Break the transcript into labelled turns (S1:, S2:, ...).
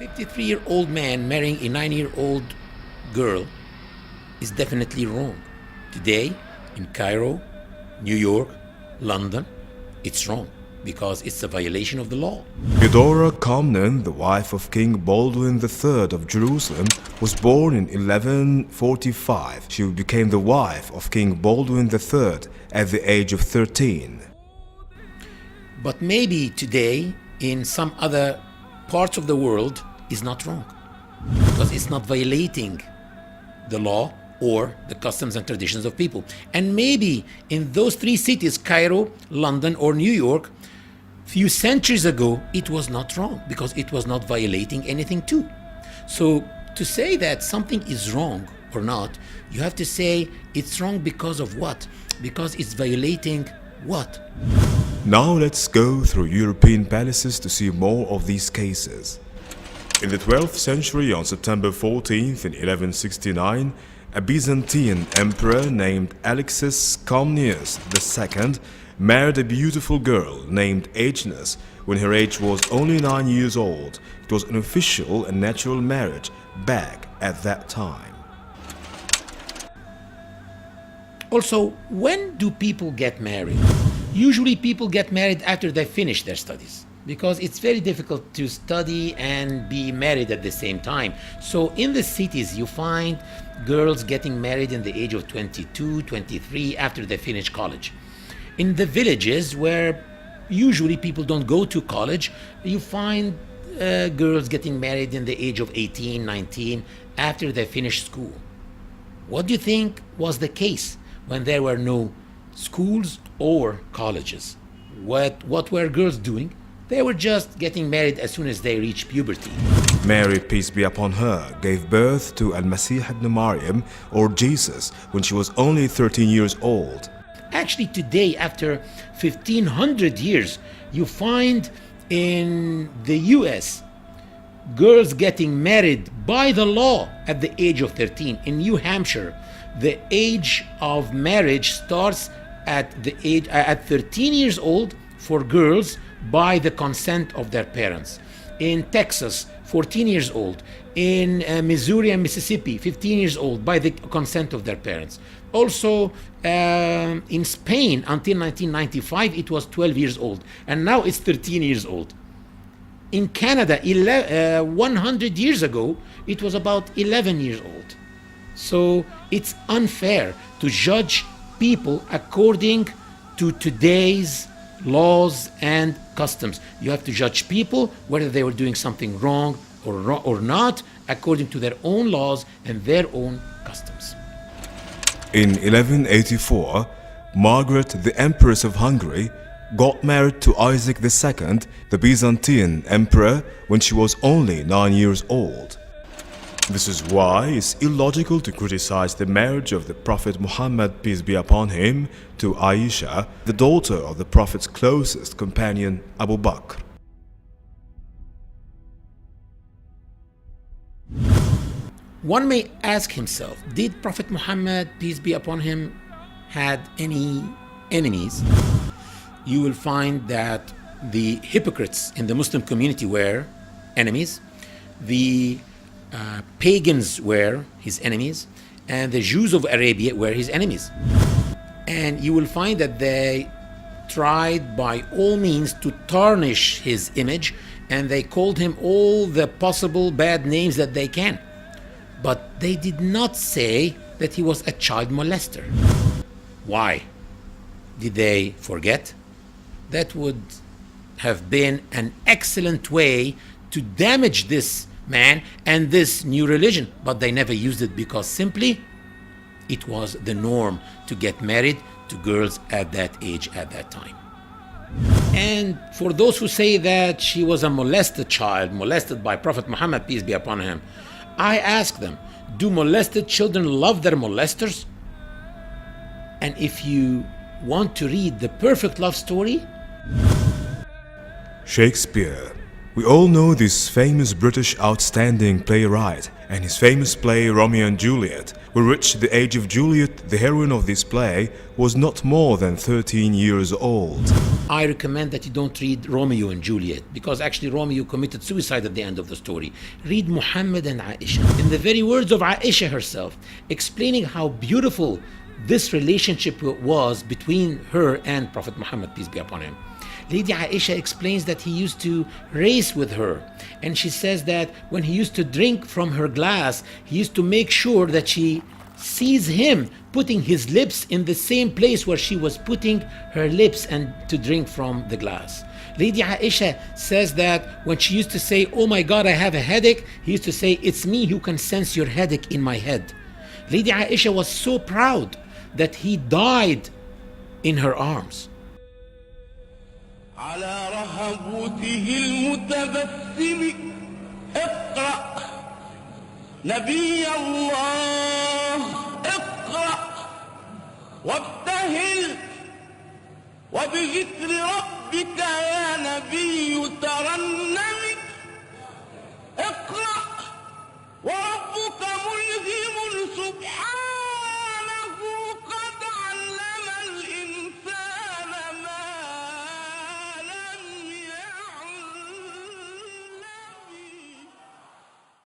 S1: 53-year-old man marrying a 9-year-old girl is definitely wrong. Today, in Cairo, New York, London, it's wrong because it's a violation of the law.
S2: Eudora Comnene, the wife of King Baldwin III of Jerusalem, was born in 1145. She became the wife of King Baldwin III at the age of 13.
S1: But maybe today, in some other parts of the world, is not wrong because it's not violating the law or the customs and traditions of people. And maybe in those three cities, Cairo, London, or New York, few centuries ago, it was not wrong because it was not violating anything too. So to say that something is wrong or not, you have to say it's wrong because of what? Because it's violating what?
S2: Now let's go through European palaces to see more of these cases. In the 12th century, on September 14th in 1169, a Byzantine emperor named Alexis Comnenus II married a beautiful girl named Agnes when her age was only 9 years old. It was an official and natural marriage back at that time.
S1: Also, when do people get married? Usually people get married after they finish their studies because it's very difficult to study and be married at the same time. So in the cities you find girls getting married in the age of 22, 23 after they finish college. In the villages where usually people don't go to college, you find girls getting married in the age of 18, 19 after they finish school. What do you think was the case when there were no schools or colleges? What were girls doing? They were just getting married as soon as they reached puberty.
S2: Mary, peace be upon her, gave birth to Al-Masih ibn Maryam, or Jesus, when she was only 13 years old.
S1: Actually, today, after 1500 years, you find in the US girls getting married by the law at the age of 13. In New Hampshire, the age of marriage starts at 13 years old for girls by the consent of their parents. In Texas, 14 years old. In Missouri and Mississippi, 15 years old by the consent of their parents. Also in Spain, until 1995, it was 12 years old. And now it's 13 years old. In Canada, 100 years ago, it was about 11 years old. So it's unfair to judge people according to today's laws and customs. You have to judge people whether they were doing something wrong or not according to their own laws and their own customs.
S2: In 1184, Margaret, the Empress of Hungary, got married to Isaac II, the Byzantine emperor, when she was only 9 years old. This is why it's illogical to criticize the marriage of the Prophet Muhammad, peace be upon him, to Aisha, the daughter of the Prophet's closest companion, Abu Bakr.
S1: One may ask himself, did Prophet Muhammad, peace be upon him, had any enemies? You will find that the hypocrites in the Muslim community were enemies. The pagans were his enemies, and the Jews of Arabia were his enemies. And you will find that they tried by all means to tarnish his image, and they called him all the possible bad names that they can. But they did not say that he was a child molester. Why? Did they forget? That would have been an excellent way to damage this man and this new religion, but they never used it because simply it was the norm to get married to girls at that age at that time. And for those who say that she was a molested child, molested by Prophet Muhammad, peace be upon him, I ask them, do molested children love their molesters? And if you want to read the perfect love story,
S2: Shakespeare, We all know this famous British outstanding playwright and his famous play Romeo and Juliet, with which the age of Juliet, the heroine of this play, was not more than 13 years old.
S1: I recommend that you don't read Romeo and Juliet, because actually Romeo committed suicide at the end of the story. Read Muhammad and Aisha. In the very words of Aisha herself, explaining how beautiful this relationship was between her and Prophet Muhammad, peace be upon him. Lady Aisha explains that he used to race with her, and she says that when he used to drink from her glass, he used to make sure that she sees him putting his lips in the same place where she was putting her lips and to drink from the glass. Lady Aisha says that when she used to say, "Oh my God, I have a headache," he used to say, "It's me who can sense your headache in my head." Lady Aisha was so proud that he died in her arms.
S3: على رهبته المتبسم اقرأ نبي الله اقرأ وابتهل وبذكر ربك يا نبي ترنم